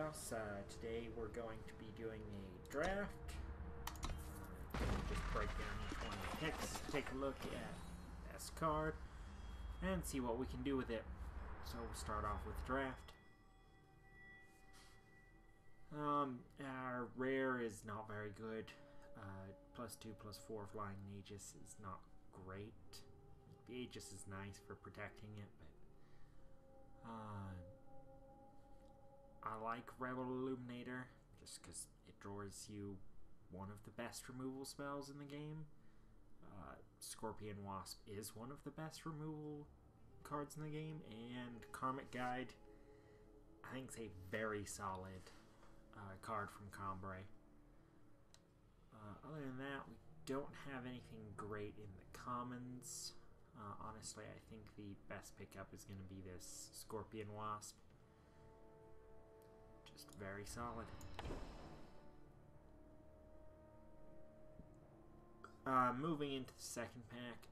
House. Today we're going to be doing a draft. Just break down each one of the picks, take a look at best card, and see what we can do with it. So we'll start off with the draft. Our rare is not very good. +2/+4 Flying Aegis is not great. The Aegis is nice for protecting it, but I like Rebel Illuminator just because it draws you one of the best removal spells in the game. Scorpion Wasp is one of the best removal cards in the game, and Karmic Guide I think is a very solid card from Combray. Other than that, we don't have anything great in the commons. Honestly, I think the best pickup is going to be this Scorpion Wasp. Just very solid. Moving into the second pack,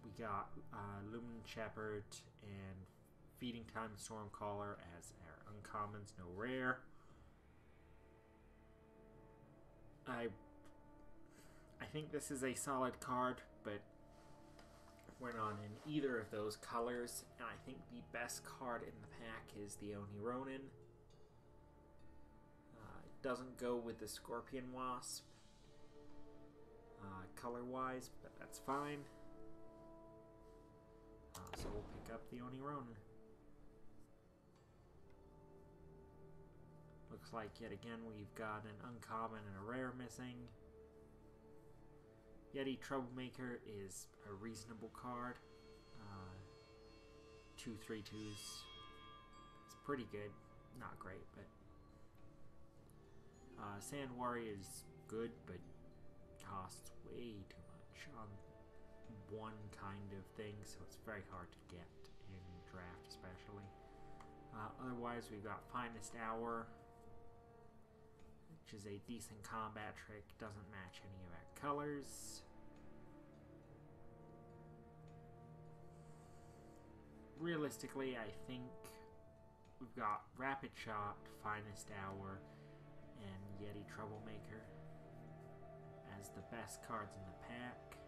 we got Luminant Shepherd and Feeding Time Stormcaller as our uncommons, no rare. I think this is a solid card, but we're not in either of those colors, and I think the best card in the pack is the Oni Ronin. It doesn't go with the Scorpion Wasp color-wise, but that's fine. So we'll pick up the Oni Ronin. Looks like yet again we've got an uncommon and a rare missing. Yeti Troublemaker is a reasonable card. 2/3/2s. It's pretty good. Not great, but Sand Warrior is good, but costs way too much on one kind of thing, so it's very hard to get in draft especially. Otherwise, we've got Finest Hour, which is a decent combat trick, doesn't match any of our colors. Realistically, I think we've got Rapid Shot, Finest Hour, and Yeti Troublemaker as the best cards in the pack.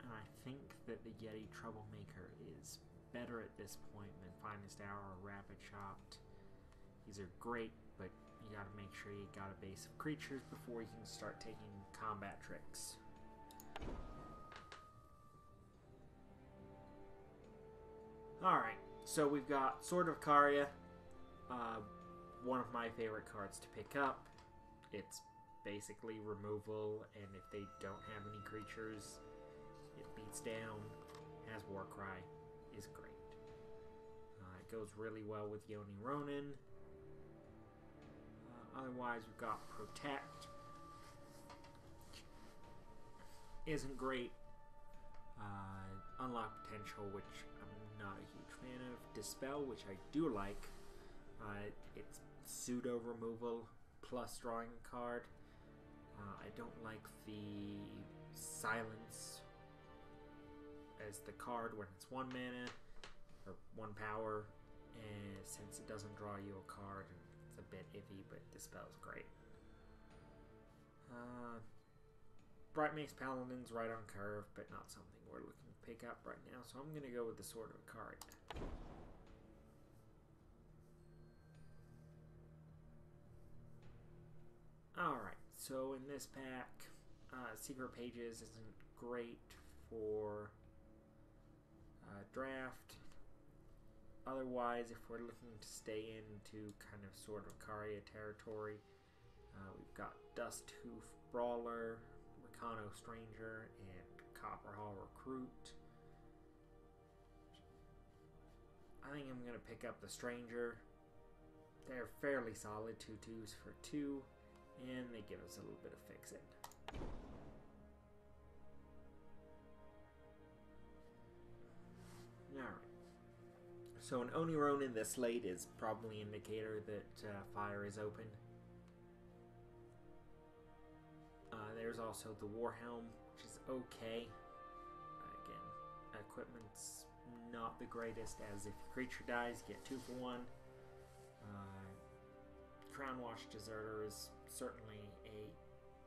And I think that the Yeti Troublemaker is better at this point than Finest Hour or Rapid Shot. These are great, but you gotta make sure you got a base of creatures before you can start taking combat tricks. Alright, so we've got Sword of Caria, one of my favorite cards to pick up. It's basically removal, and if they don't have any creatures, it beats down, has Warcry, is great. It goes really well with Oni Ronin. Otherwise, we've got Protect. Isn't great. Unlock Potential, which I'm not a huge fan of. Dispel, which I do like. It's pseudo removal plus drawing a card. I don't like the Silence as the card when it's 1 mana or 1 power, and since it doesn't draw you a card, it's a bit iffy, but Dispel's great. Bright Mace Paladin's right on curve, but not something we're looking to pick up right now, so I'm going to go with the Sword of Caria. Alright, so in this pack, Secret Pages isn't great for draft. Otherwise, if we're looking to stay into kind of Sword of Caria territory, we've got Dusthoof Brawler, Recano Stranger, and Copperhall Recruit. I think I'm going to pick up the Stranger. They're fairly solid 2/2s for 2, and they give us a little bit of fix-it. Alright. So an Oni Ronin this late is probably an indicator that fire is open. There's also the Warhelm, which is okay. Again, equipment's not the greatest, as if your creature dies, get 2 for 1. Crownwatch Deserter is certainly a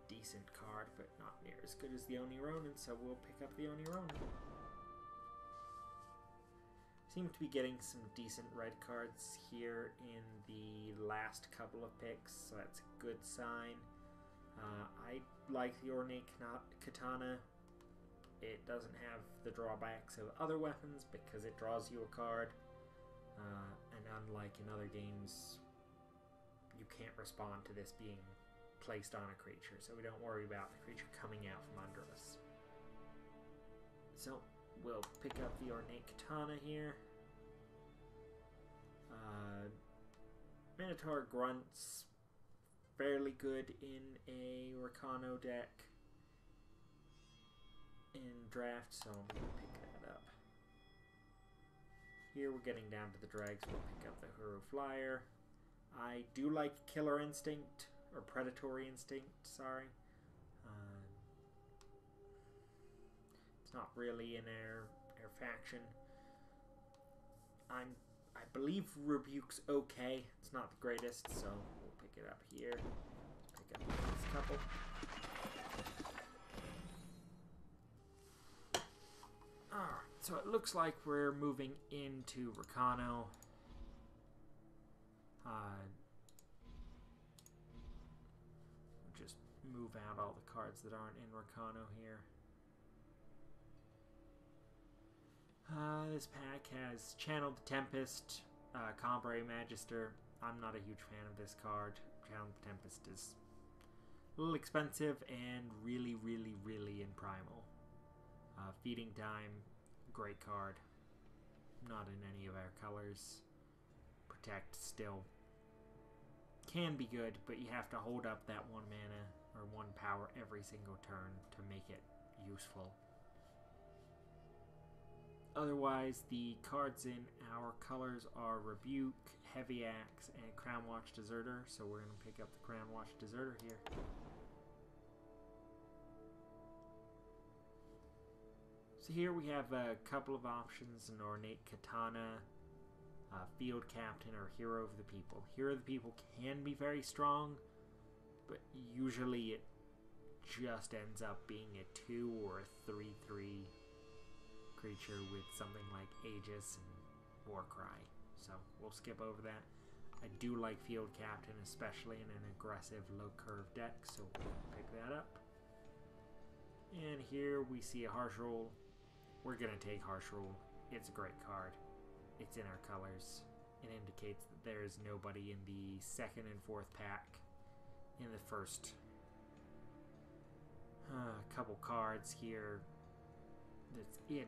decent card, but not near as good as the Oni Ronin, so we'll pick up the Oni Ronin. Seem to be getting some decent red cards here in the last couple of picks, so that's a good sign. I like the Ornate Katana. It doesn't have the drawbacks of other weapons because it draws you a card, and unlike in other games, you can't respond to this being placed on a creature, so we don't worry about the creature coming out from under us. So we'll pick up the Ornate Katana here. Minotaur Grunts, fairly good in a Rakano deck in draft, so I'm going to pick that up. Here we're getting down to the dregs. We'll pick up the Huru Flyer. I do like Killer Instinct, or Predatory Instinct, sorry. It's not really in our faction. I believe Rebuke's okay. It's not the greatest, so we'll pick it up here. Pick up this couple. Alright, so it looks like we're moving into Rakano. Just move out all the cards that aren't in Rakano here. This pack has Channeled Tempest, Cambrai Magister. I'm not a huge fan of this card. Channeled Tempest is a little expensive and really, really, really in Primal. Feeding Time, great card. Not in any of our colors. Protect still can be good, but you have to hold up that 1 mana or 1 power every single turn to make it useful. Otherwise, the cards in our colors are Rebuke, Heavy Axe, and Crownwatch Deserter, so we're going to pick up the Crownwatch Deserter here. So here we have a couple of options: an Ornate Katana, Field Captain, or Hero of the People. Hero of the People can be very strong, but usually it just ends up being a 2 or a 3/3 creature with something like Aegis and Warcry. So we'll skip over that. I do like Field Captain, especially in an aggressive low curve deck, so we'll pick that up. And here we see a Harsh Rule. We're going to take Harsh Rule. It's a great card. It's in our colors. It indicates that there is nobody in the 2nd and 4th pack in the first couple cards here that's in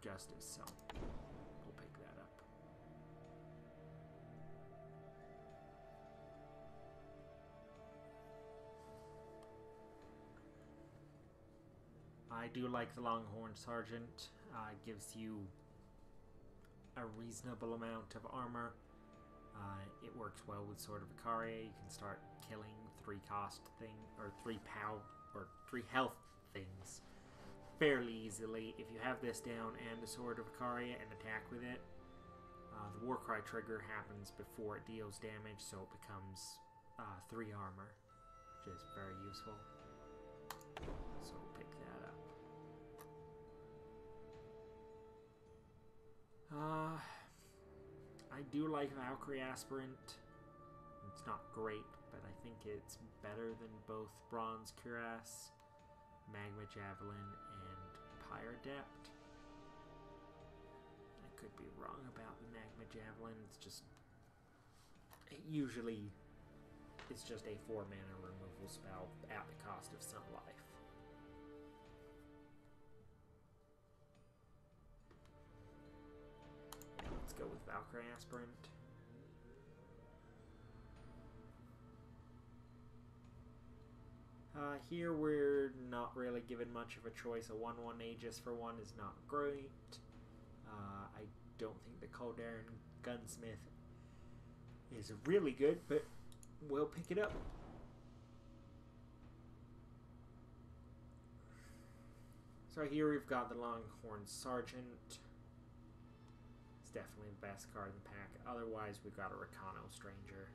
Justice, so we'll pick that up. I do like the Longhorn Sergeant. Gives you a reasonable amount of armor. It works well with Sword of Icaria. You can start killing 3 cost thing or 3 pow or 3 health things fairly easily if you have this down and a Sword of Icaria and attack with it. The Warcry trigger happens before it deals damage, so it becomes 3 armor, which is very useful. So we'll pick that up. I do like Valkyrie Aspirant. It's not great, but I think it's better than both Bronze Cuirass, Magma Javelin, and Pyrodept. I could be wrong about the Magma Javelin. It's just... usually, it's just a 4 mana removal spell at the cost of some life. Let's go with Valkyrie Aspirant. Here we're not really given much of a choice. A 1/1 Aegis for 1 is not great. I don't think the Calderon Gunsmith is really good, but we'll pick it up. So here we've got the Longhorn Sergeant. It's definitely the best card in the pack. Otherwise, we've got a Rakano Stranger.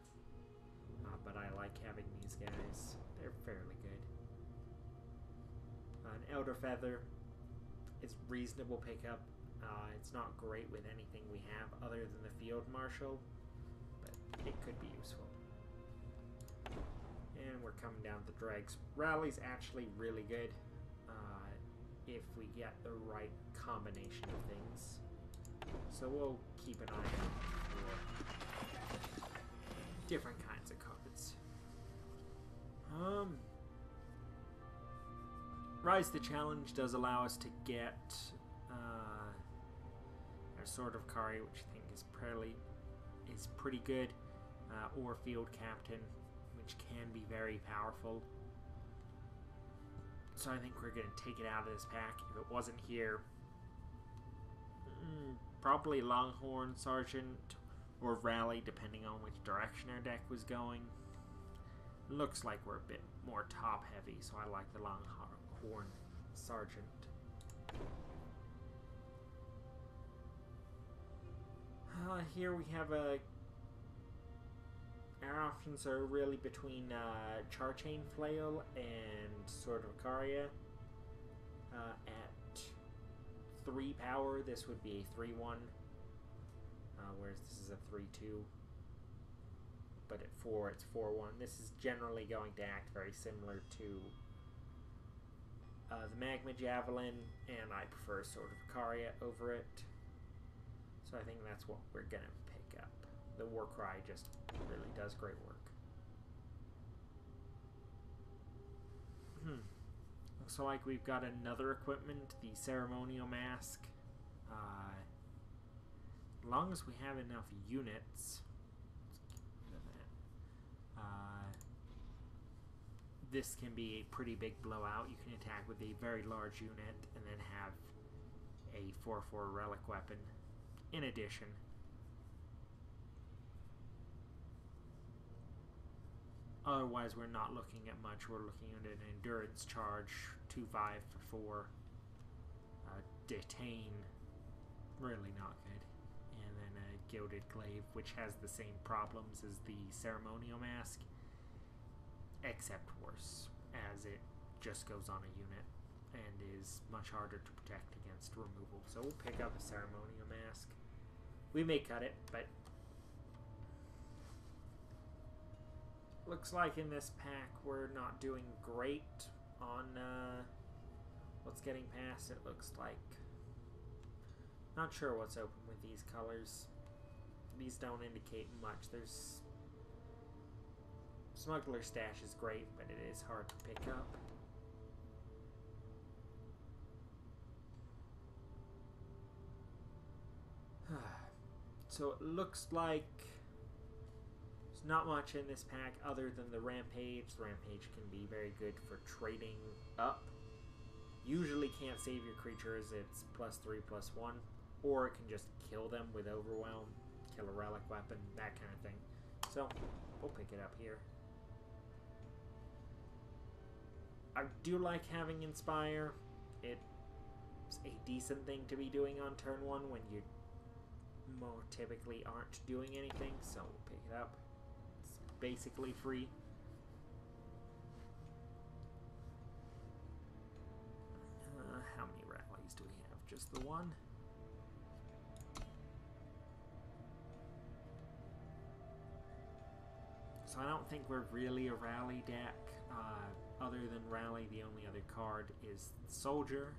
But I like having these guys. They're fairly good. An Elder Feather is reasonable pickup. It's not great with anything we have other than the Field Marshal, but it could be useful. And we're coming down to the Dregs. Rally's actually really good if we get the right combination of things. So we'll keep an eye out for different kinds of cards. Rise the Challenge does allow us to get our Sword of Kari, which I think is pretty good, or Field Captain, which can be very powerful. So I think we're going to take it out of this pack. If it wasn't here, probably Longhorn Sergeant or Rally, depending on which direction our deck was going. Looks like we're a bit more top heavy, so I like the Longhorn Sergeant. Here we have our options are really between Charchain Flail and Sword of Karia. At 3 power, this would be a 3-1, whereas this is a 3-2. But at 4, it's 4-1. This is generally going to act very similar to the Magma Javelin, and I prefer Sword of Karia over it. So I think that's what we're going to pick up. The Warcry just really does great work. Looks like we've got another equipment, the Ceremonial Mask. As long as we have enough units, this can be a pretty big blowout. You can attack with a very large unit and then have a 4/4 relic weapon in addition. Otherwise, we're not looking at much. We're looking at an Endurance Charge, 2/5 for 4. Detain, really not good. And then a Gilded Glaive, which has the same problems as the Ceremonial Mask, except worse, as it just goes on a unit and is much harder to protect against removal. So we'll pick up a Ceremonial Mask. We may cut it, but looks like in this pack we're not doing great on what's getting past. It looks like, not sure what's open with these colors. These don't indicate much. There's Smuggler Stash is great, but it is hard to pick up. So it looks like there's not much in this pack other than the Rampage. The Rampage can be very good for trading up. Usually can't save your creatures. It's +3/+1. Or it can just kill them with Overwhelm, kill a relic weapon, that kind of thing. So we'll pick it up here. I do like having Inspire. It's a decent thing to be doing on turn 1 when you more typically aren't doing anything, so we'll pick it up. It's basically free. How many rallies do we have? Just the one? So I don't think we're really a rally deck. Other than Rally, the only other card is Soldier,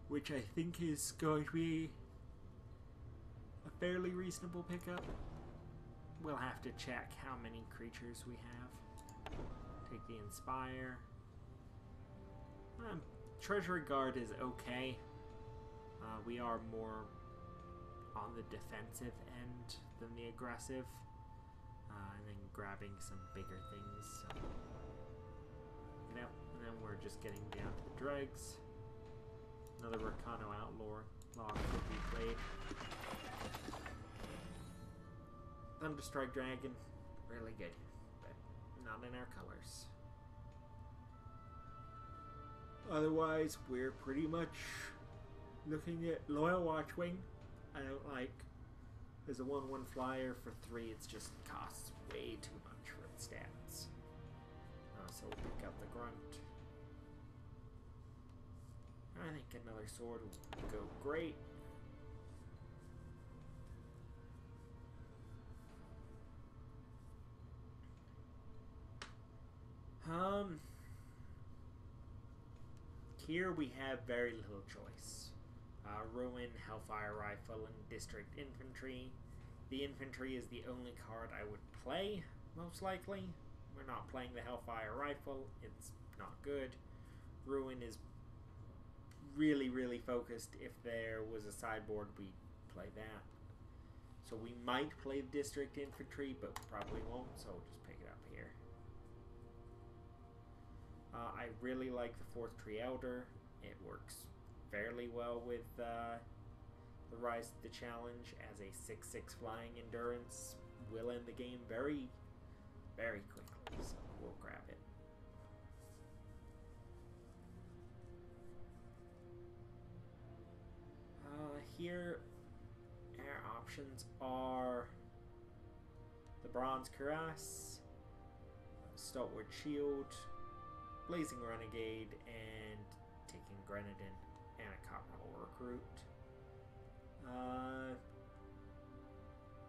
which I think is going to be a fairly reasonable pickup. We'll have to check how many creatures we have. Take the Inspire. Treasury Guard is okay. We are more on the defensive end than the aggressive. And then grabbing some bigger things. So, and then we're just getting down to the Dregs. Another Rakano Outlaw could be played. Thunderstrike Dragon, really good, but not in our colors. Otherwise, we're pretty much looking at Loyal Watchwing. I don't like. There's a 1/1 flyer for 3. It's just costs way too much for its stats. So we'll pick up the Grunt. I think another sword will go great. Here we have very little choice. Ruin, Hellfire Rifle, and District Infantry. The Infantry is the only card I would play, most likely. We're not playing the Hellfire Rifle. It's not good. Ruin is really, really focused. If there was a sideboard, we'd play that. So we might play District Infantry, but probably won't, so we'll just pick it up here. I really like the 4th Tree Elder. It works fairly well with the Rise to the Challenge as a 6/6 flying endurance. Will end the game very, very quickly, so we'll grab it. Here, our options are the Bronze Cuirass, Stalwart Shield, Blazing Renegade, and taking Grenadin and a Copperhole Recruit.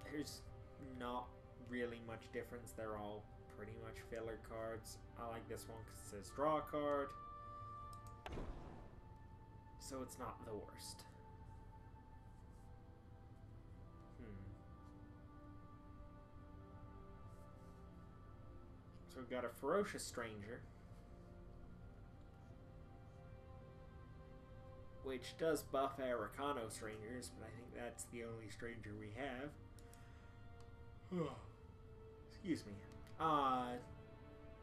There's not really much difference. They're all pretty much filler cards. I like this one because it says draw a card, so it's not the worst. So we've got a Ferocious Stranger, which does buff our Rakano Strangers, but I think that's the only Stranger we have. Excuse me.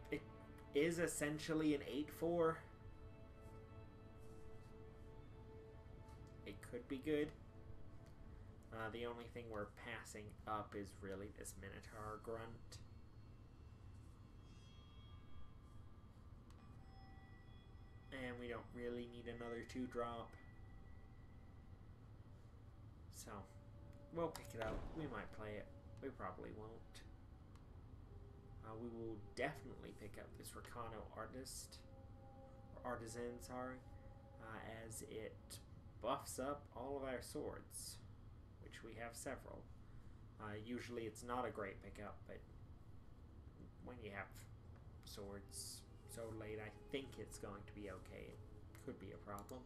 It is essentially an 8/4. It could be good. The only thing we're passing up is really this Minotaur Grunt. And we don't really need another 2-drop. So, we'll pick it up. We might play it. We probably won't. We will definitely pick up this Rakano Artisan, as it buffs up all of our swords, which we have several. Usually it's not a great pickup, but when you have swords so late, I think it's going to be okay. It could be a problem.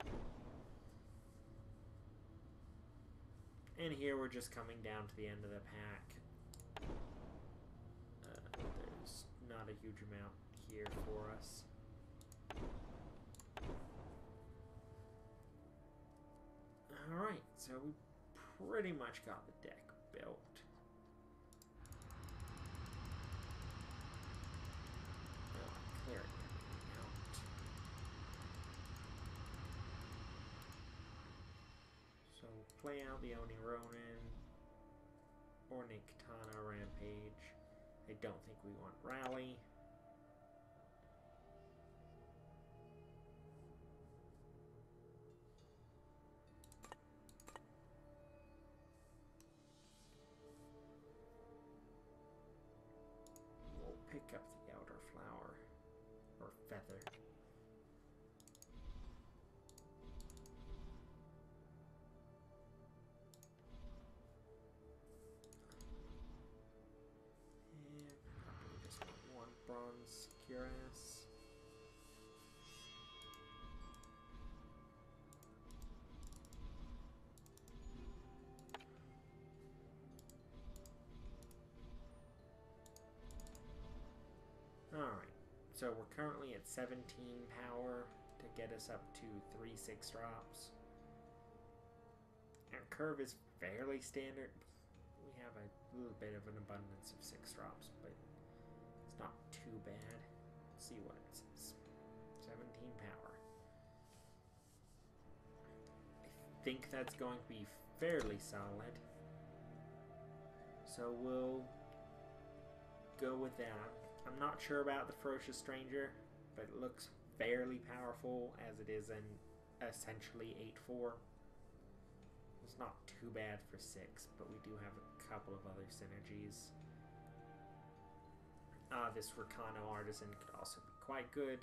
And here we're just coming down to the end of the pack. There's not a huge amount here for us. Alright, so we pretty much got the deck built. Clear everything out. So play out the Oni Ronin or Niktana Rampage. I don't think we want Rally. We'll pick up the Elder Flower or Feather. Bronze Cuirass. Alright, so we're currently at 17 power to get us up to 3 6-drops. Our curve is fairly standard. We have a little bit of an abundance of 6-drops, but it's not too bad. Let's see what it says. 17 power. I think that's going to be fairly solid. So we'll go with that. I'm not sure about the Ferocious Stranger, but it looks fairly powerful as it is in essentially 8-4. It's not too bad for 6, but we do have a couple of other synergies. This Rakano Artisan could also be quite good.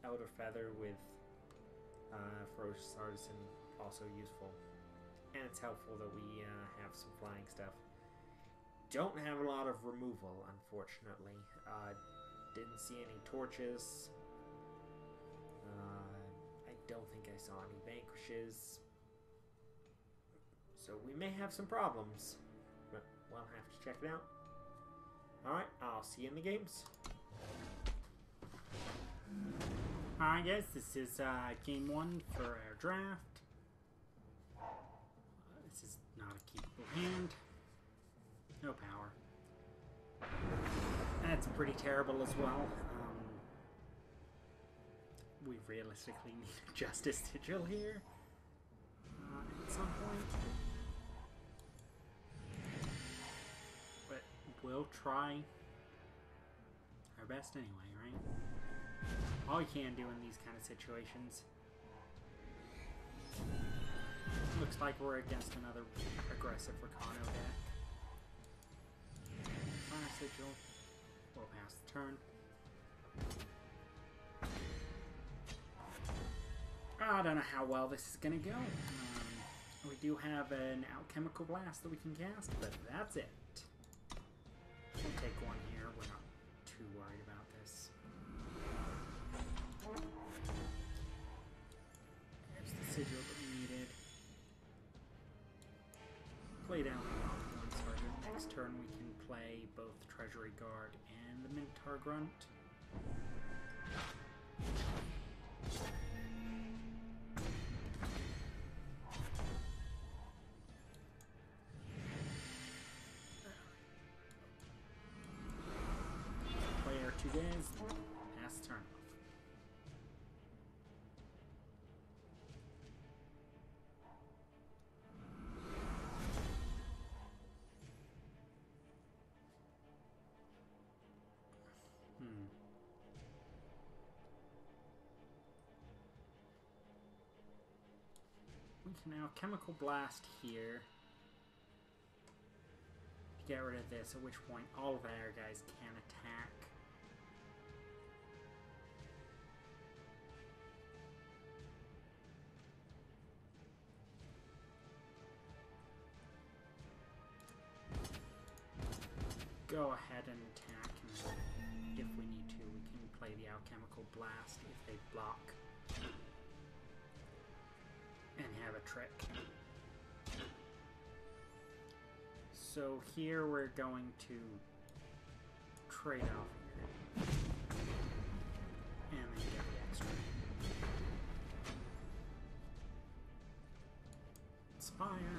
Outer Feather with Ferocious Artisan, also useful. And it's helpful that we have some flying stuff. Don't have a lot of removal, unfortunately. Didn't see any torches. I don't think I saw any vanquishes. So we may have some problems. But we'll have to check it out. Alright, I'll see you in the games. Alright guys, this is game 1 for our draft. This is not a keepable hand. No power. That's pretty terrible as well. We realistically need a Justice Sigil here at some point. But we'll try our best anyway, right? All you can do in these kind of situations. Looks like we're against another aggressive Rakano deck. Fire Sigil. We'll pass the turn. I don't know how well this is going to go. We do have an Alchemical Blast that we can cast, but that's it. We'll take one here. We're not too worried about this. There's the Sigil that we needed. Play down the one Sergeant. Next turn we can play both Treasury Guard and the Minotaur Grunt. Player 2 days, pass turn off. We can now Chemical Blast here to get rid of this, at which point all of our guys can attack. Go ahead and attack, and if we need to, we can play the Alchemical Blast if they block. And have a trick. So here we're going to trade off here. And then get the extra. Inspire.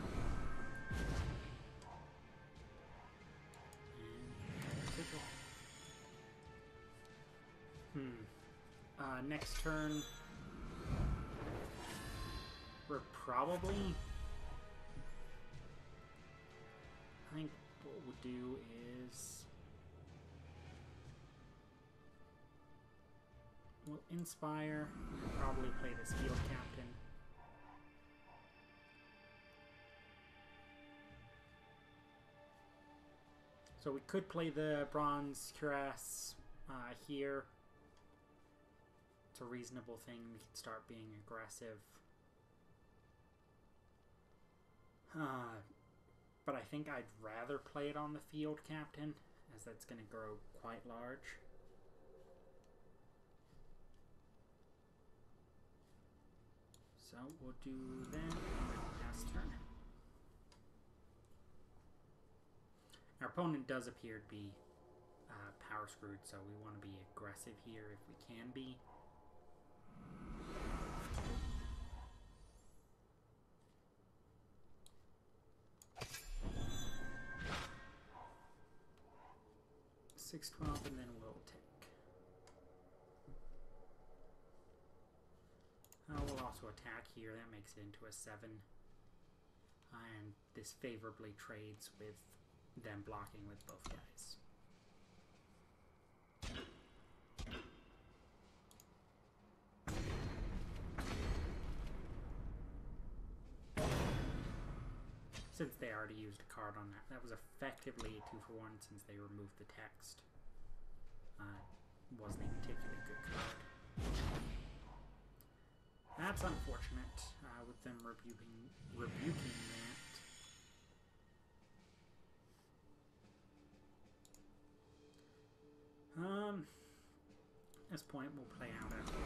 And Sigil. Next turn we're probably, I think what we'll do is we'll Inspire and probably play this Field Captain. So we could play the Bronze Cuirass here. It's a reasonable thing. We can start being aggressive. But I think I'd rather play it on the Field Captain, as that's going to grow quite large. So we'll do that and pass turn. Our opponent does appear to be power screwed, so we want to be aggressive here if we can be. $6.12 and then we'll take. We'll also attack here. That makes it into a 7. And this favorably trades with them blocking with both guys. Since they already used a card on that. That was effectively a 2-for-1 since they removed the text. Wasn't a particularly good card. That's unfortunate, with them rebuking that. At this point, we'll play out after the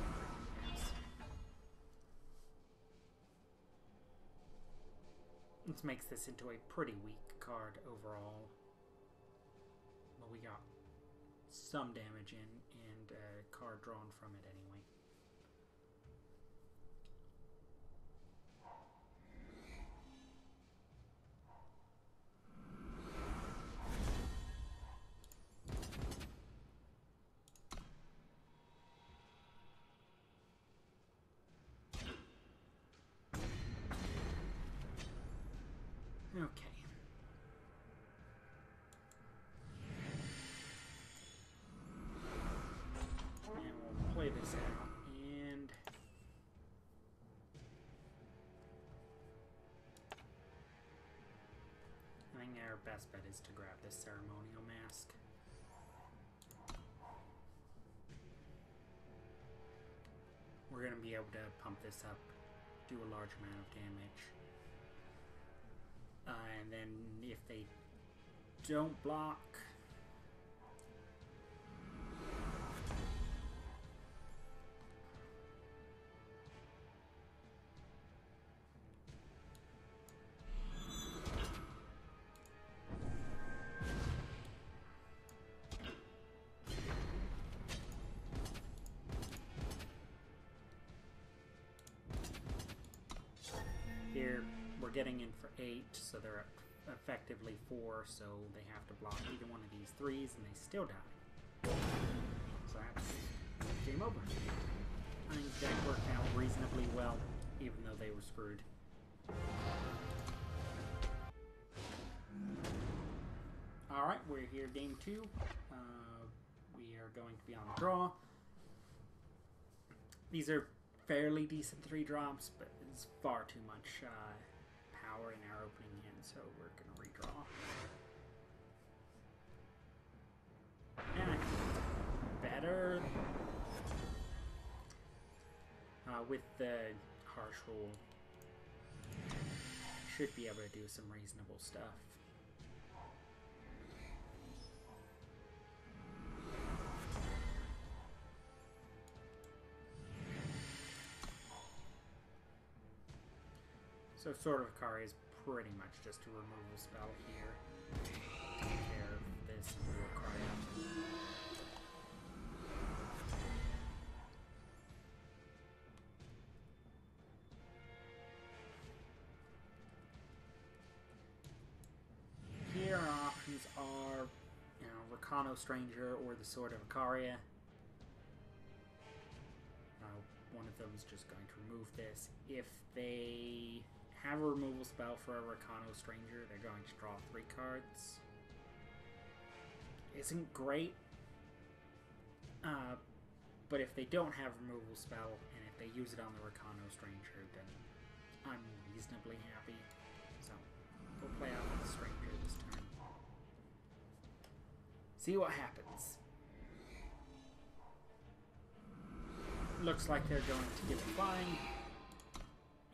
This makes this into a pretty weak card overall. But we got some damage in and a card drawn from it anyway. Okay. And we'll play this out, and I think our best bet is to grab this ceremonial mask. We're going to be able to pump this up, do a large amount of damage. And then if they don't block, here we're getting in for 8, so they're at effectively 4, so they have to block either one of these 3s, and they still die. So that's game over. I think that worked out reasonably well, even though they were screwed. Alright, we're here game 2. We are going to be on the draw. These are fairly decent 3-drops, but it's far too much power in our opening hand, so we're going to redraw. And I think better with the harsh rule. Should be able to do some reasonable stuff. So Sword of Akari is pretty much just a removal spell here. Take care of this and we'll cry out. Here our options are, you know, Rakano Stranger or the Sword of Akaria. One of them is just going to remove this. If they have a removal spell for a Rakano Stranger, they're going to draw 3 cards. Isn't great, but if they don't have a removal spell, and if they use it on the Rakano Stranger, then I'm reasonably happy. So, we'll play out with the Stranger this turn. See what happens. Looks like they're going to give it flying,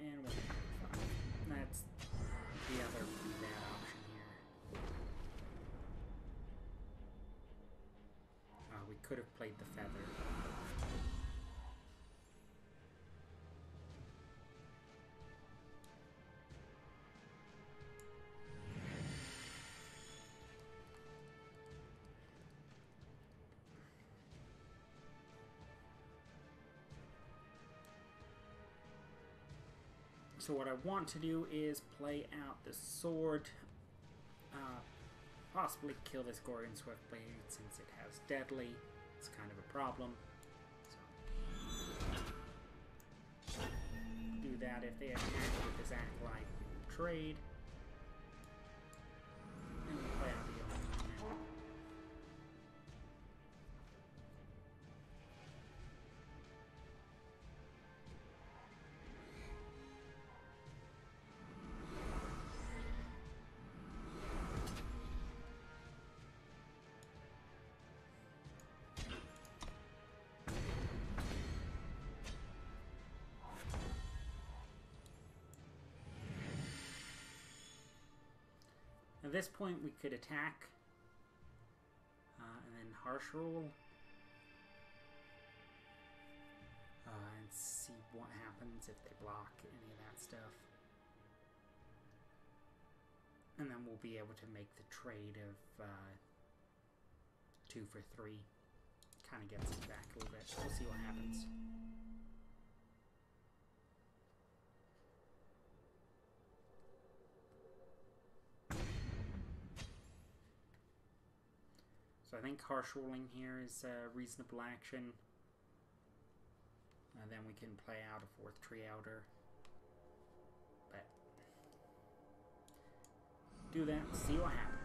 and we'll give it flying. That's the other bad option here. We could have played the feather. So what I want to do is play out the sword, possibly kill this Gorgon Swiftblade since it has deadly. It's kind of a problem. So do that. If they attack with this Acolyte, trade. And we'll play out the Young. at this point we could attack and then harsh roll and see what happens if they block any of that stuff. And then we'll be able to make the trade of 2 for 3. Kind of gets us back a little bit. We'll see what happens. So I think harsh rolling here is a reasonable action. And then we can play out a 4th tree outer. But do that, see what happens.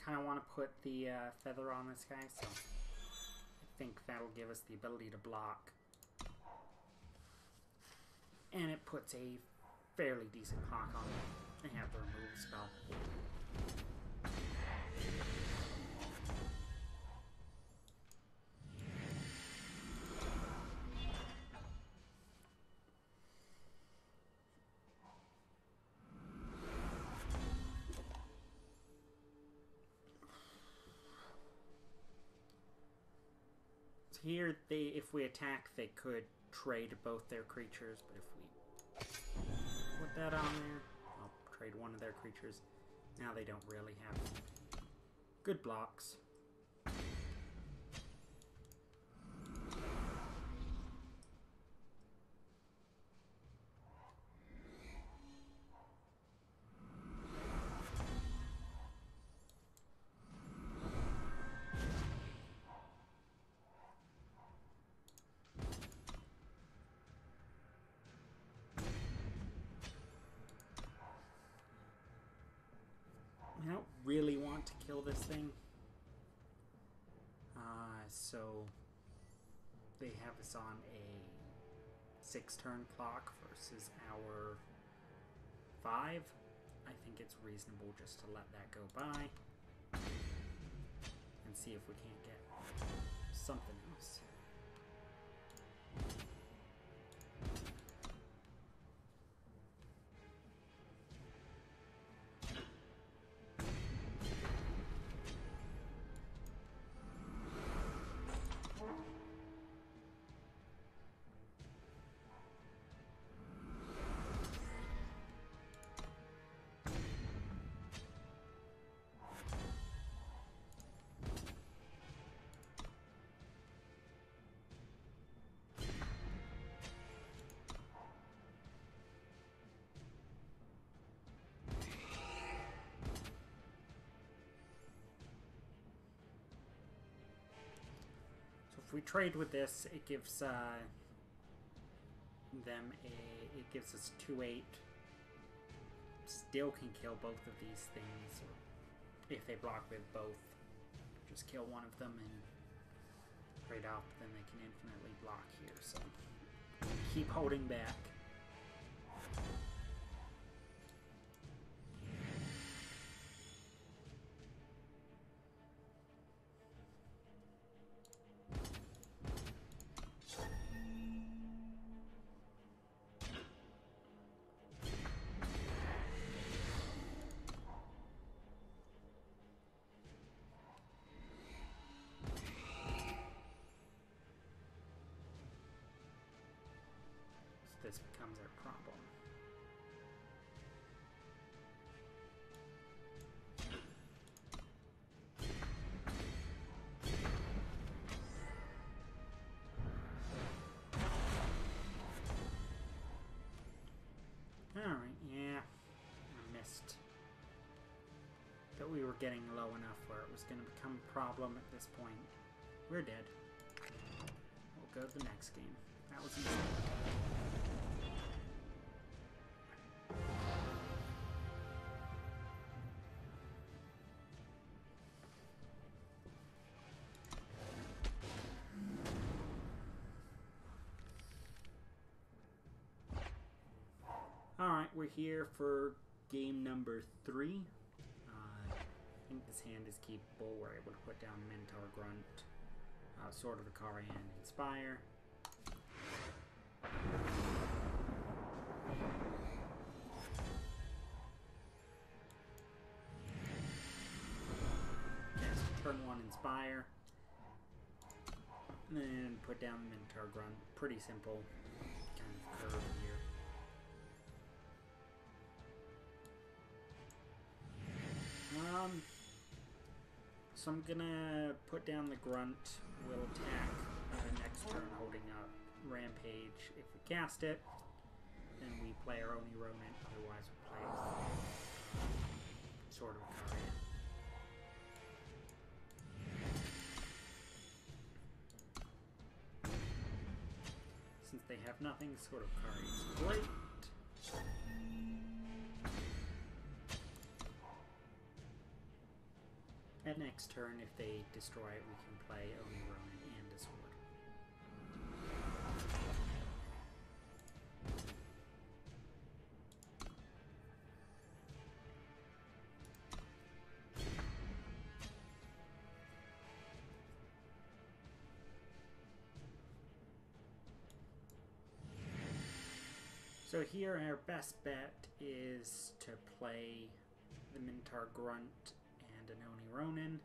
Kind of want to put the feather on this guy, so I think that'll give us the ability to block. And it puts a fairly decent clock on it. I have the remove spell. Here, if we attack, they could trade both their creatures, but if we put that on there, I'll trade one of their creatures. Now they don't really have good blocks. I don't really want to kill this thing. So they have us on a 6-turn clock versus our 5. I think it's reasonable just to let that go by and see if we can't get something else. If we trade with this, it gives them it gives us 2/8. Still can kill both of these things, or if they block with both, just kill one of them and trade up. Then they can infinitely block here. So keep holding back. This becomes our problem. Alright, yeah. I missed that we were getting low enough where it was going to become a problem at this point. We're dead. We'll go to the next game. That was easy. Alright, we're here for game number 3. I think this hand is keepable. We're able to put down Minotaur Grunt, Sword of Ikaria, and Inspire. Cast turn 1 Inspire. And then put down Minotaur Grunt. Pretty simple kind of curve here. So I'm gonna put down the Grunt. We'll attack next turn holding up Rampage if we cast it. Then we play our Oni Ronin, otherwise we play Sword of Ikaria. Since they have nothing, Sword of Ikaria is great. At next turn, if they destroy it, we can play Oni Ronin and a sword. So here our best bet is to play the Minotaur Grunt and an Oni Ronin.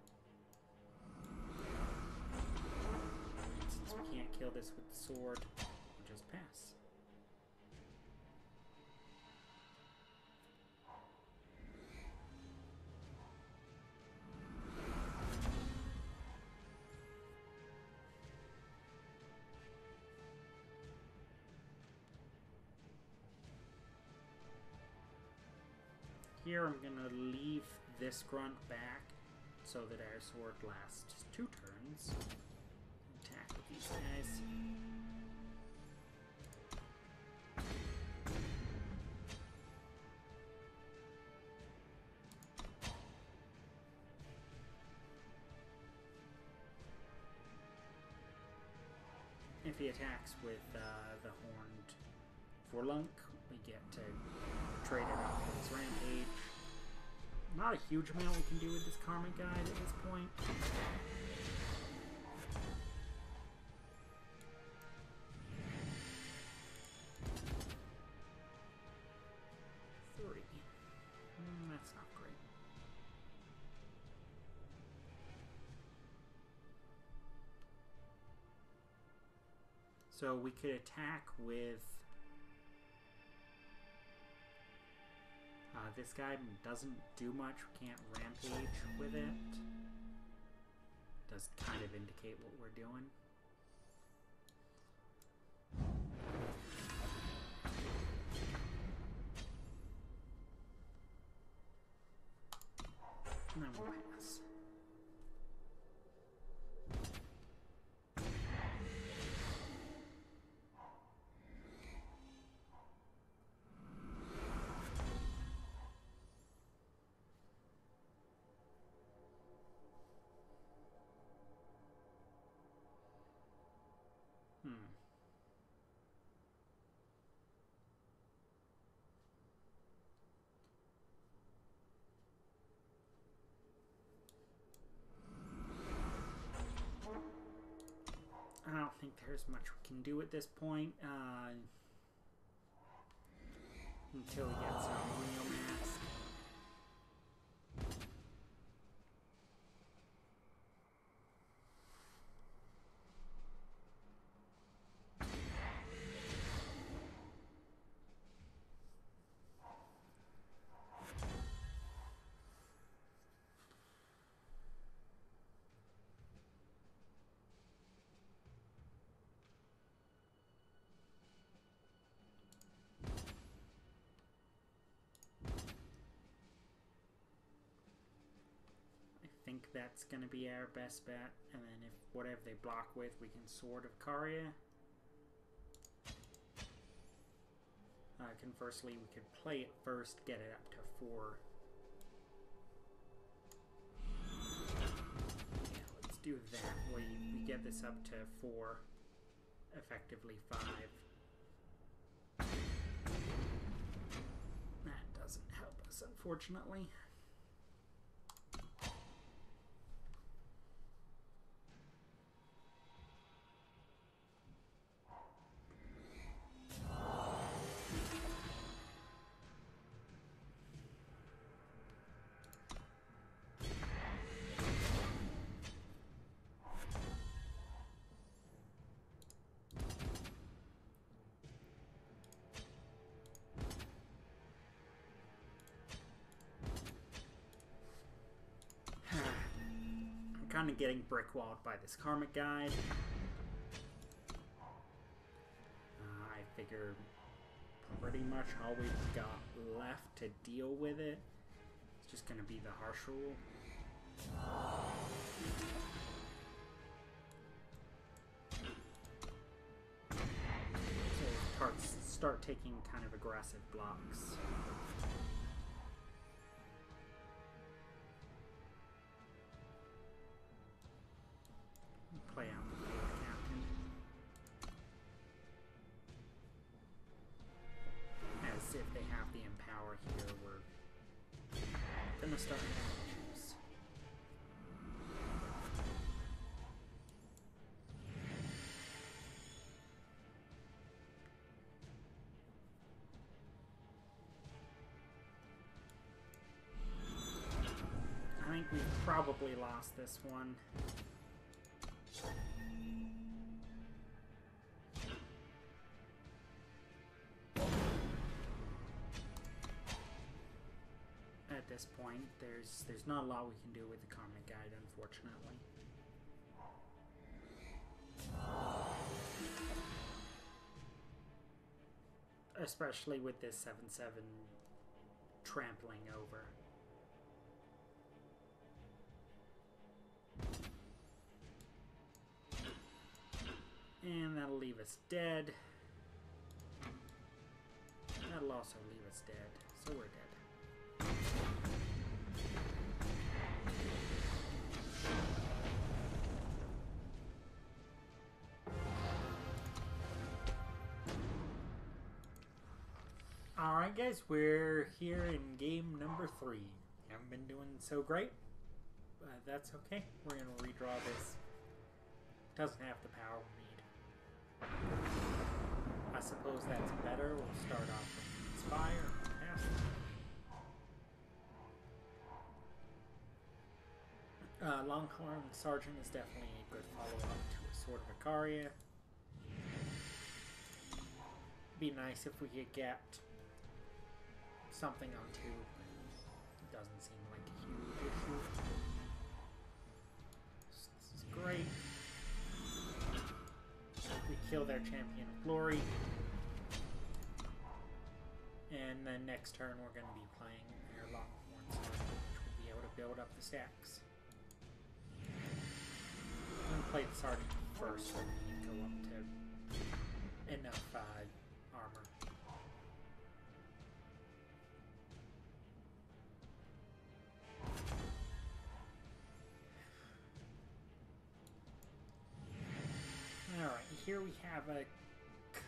Since we can't kill this with the sword, we'll just pass. Here I'm going to leave this Grunt back so that our sword lasts 2 turns. Attack with these guys. If he attacks with the Horned Vorlunk, we get to trade it off with his Rampage. Not a huge amount we can do with this Karmic Guide at this point. Three. That's not great. So we could attack with this guy doesn't do much. We can't Rampage with it. Does kind of indicate what we're doing. And then we'll pass. I don't think there's much we can do at this point until we get some real mask. I think that's going to be our best bet, and then if whatever they block with, we can Sword of Ikaria. Conversely, we could play it first, get it up to 4. Yeah, let's do that. We get this up to 4, effectively 5. unfortunately. Kind of getting brickwalled by this Karmic Guide. I figure pretty much all we've got left to deal with it is just going to be the Harsh Rule. So start taking kind of aggressive blocks. Play out the Captain. As if they have the Empower here, we're gonna start having issues. I think we've probably lost this one. At this point, there's not a lot we can do with the Karmic Guide, unfortunately. Especially with this 7/7 trampling over. And that'll leave us dead. That'll also leave us dead. So we're dead. Alright guys, we're here in game number 3. Haven't been doing so great. That's okay. We're going to redraw this. Doesn't have the power we need. I suppose that's better. We'll start off with Inspire. Longhorn Sergeant is definitely a good follow-up to a Sword of Icaria. Be nice if we could get something on 2. It doesn't seem like a huge issue. This is great. We kill their Champion of Glory. And then next turn we're going to be playing their Longhorn Sergeant, which will be able to build up the stacks. I'm going to play the Sergeant first so we can go up to enough armor. Alright, here we have a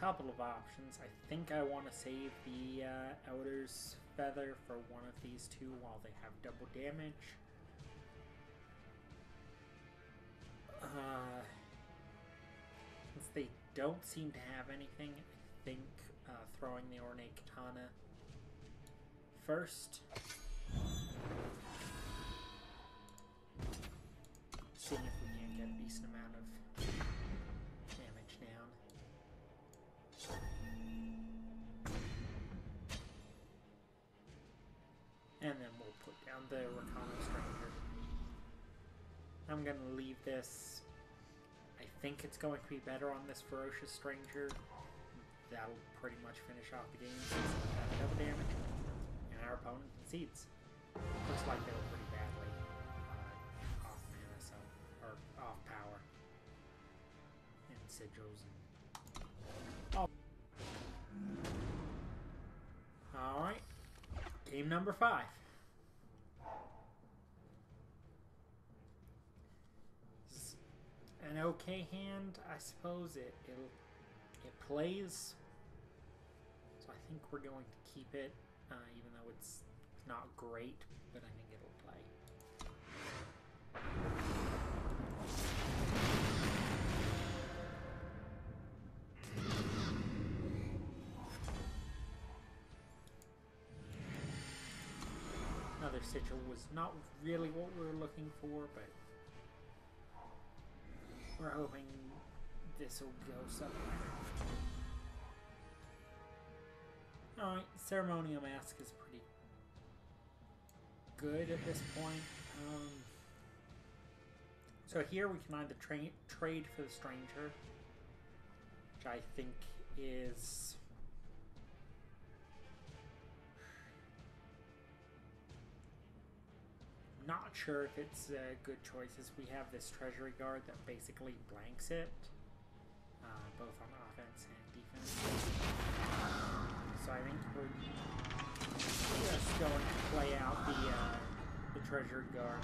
couple of options. I think I want to save the Elder's Feather for one of these two while they have double damage. Since they don't seem to have anything, I think throwing the Ornate Katana first. Seeing if we can't get a decent amount of damage down. And then we'll put down the Rakano Stranger. I'm going to leave this. I think it's going to be better on this Ferocious Stranger. That'll pretty much finish off the game since we have double damage. And our opponent concedes. Looks like they were pretty badly off mana, so, or off power. And sigils and... Oh. Alright. Game number 5. An okay hand, I suppose. It plays, so I think we're going to keep it, even though it's not great, but I think it'll play. Another Sigil was not really what we were looking for, but we're hoping this will go somewhere. Alright, Ceremonial Mask is pretty good at this point. So here we can either trade for the Stranger, which I think is... not sure if it's a good choice, as we have this Treasury Guard that basically blanks it, both on offense and defense. So I think we're just going to play out the Treasury Guard.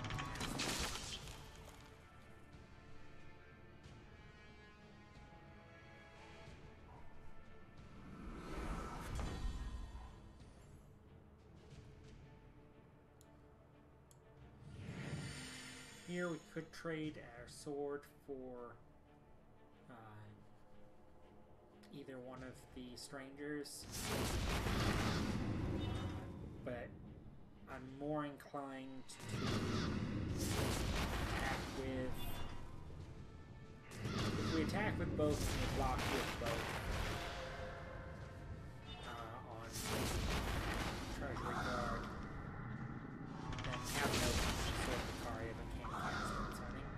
Here we could trade our sword for either one of the Strangers, but I'm more inclined to attack with... if we attack with both and we block with both on Treasury Guard, then have no sword Vicaria but can't cast it, so I think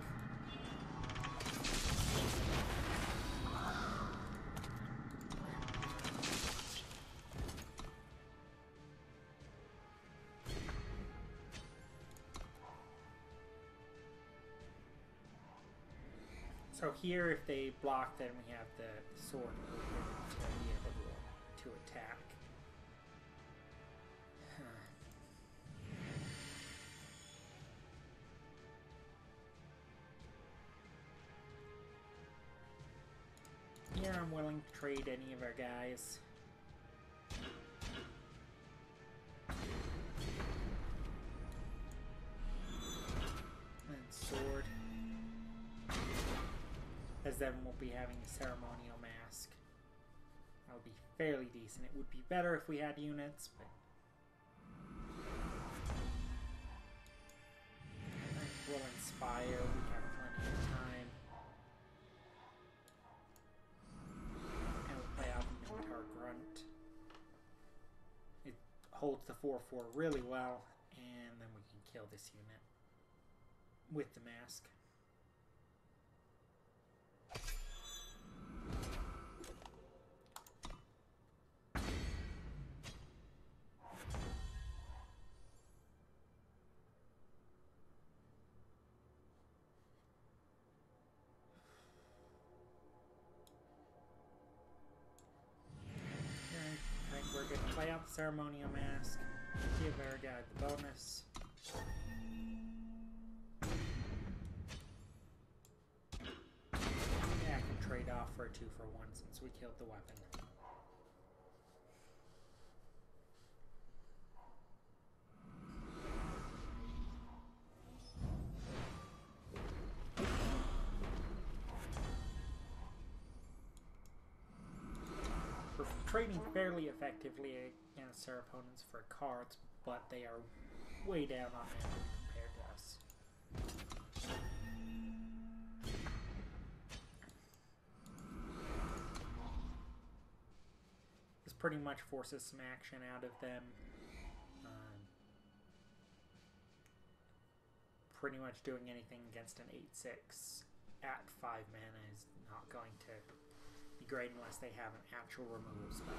so here, if they block, then we have the sword open to be able to attack. Here I'm willing to trade any of our guys. And sword. As then we'll be having a Ceremonial Mask. That would be fairly decent. It would be better if we had units, but... I think we'll Inspire. We have plenty of time. And we'll play out the Minotaur Grunt. It holds the 4/4 really well, and then we can kill this unit with the mask. We're going to play out the Ceremonial Mask, give our guy the bonus. Yeah, I can trade off for a 2-for-1 since we killed the weapon. Trading fairly effectively against our opponents for cards, but they are way down on mana compared to us. This pretty much forces some action out of them. Pretty much doing anything against an 8/6 at 5 mana is not going to be great unless they have an actual removal spell.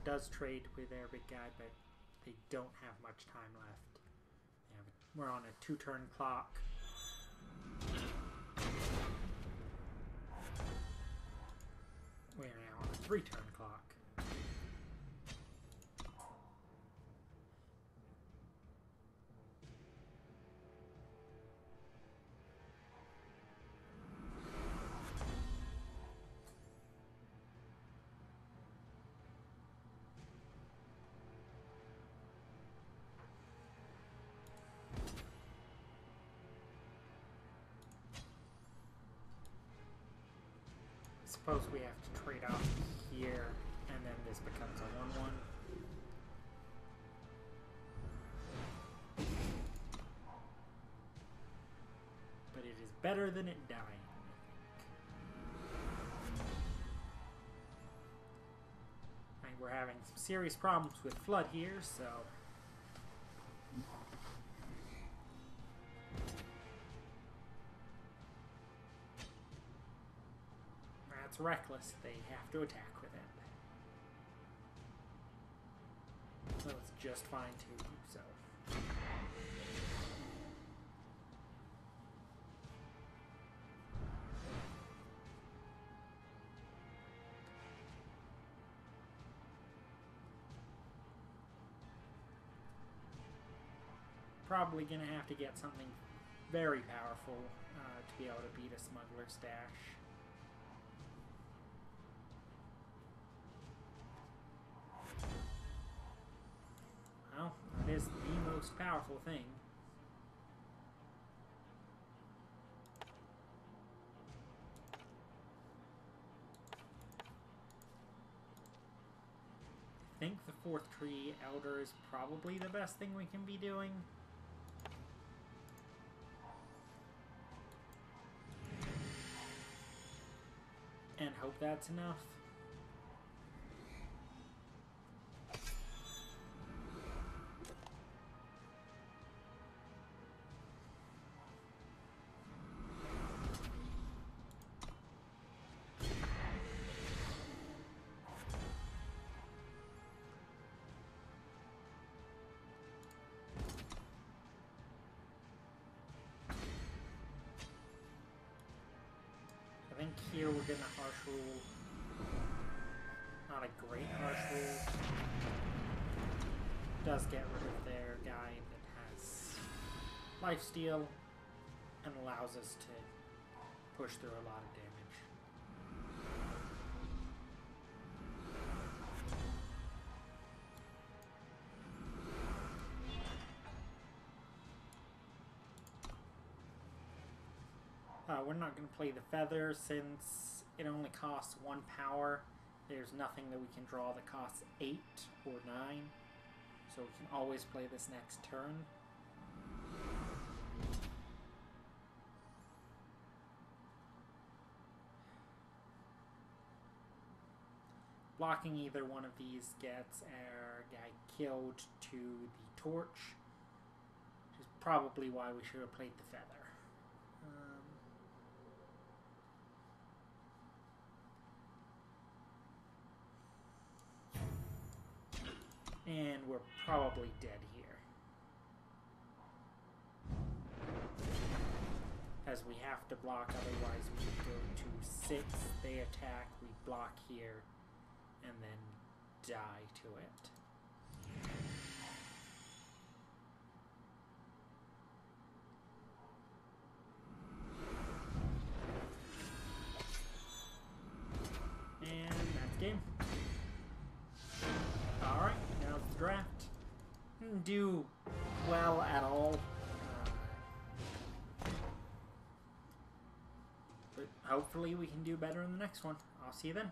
Does trade with their big guy, but they don't have much time left. They have a We're on a 2-turn clock. We're now on a 3-turn clock. Suppose we have to trade off here, and then this becomes a 1-1. But it is better than it dying, I think. We're having some serious problems with flood here, so... That's reckless. They have to attack with it. So it's just fine to do so. Probably gonna have to get something very powerful to be able to beat a smuggler stash. Well, that is the most powerful thing. I think the 4th tree elder is probably the best thing we can be doing. And hope that's enough. I think here we're getting a harsh rule. Not a great harsh rule. Does get rid of their guy that has lifesteal and allows us to push through a lot of damage. We're not going to play the feather since it only costs 1 power. There's nothing that we can draw that costs 8 or 9. So we can always play this next turn. Blocking either one of these gets our guy killed to the torch, which is probably why we should have played the feather. And we're probably dead here. As we have to block, otherwise we go to 6, they attack, we block here, and then die to it. And that's game. Alright, now it's the draft. Didn't do well at all. But hopefully we can do better in the next one. I'll see you then.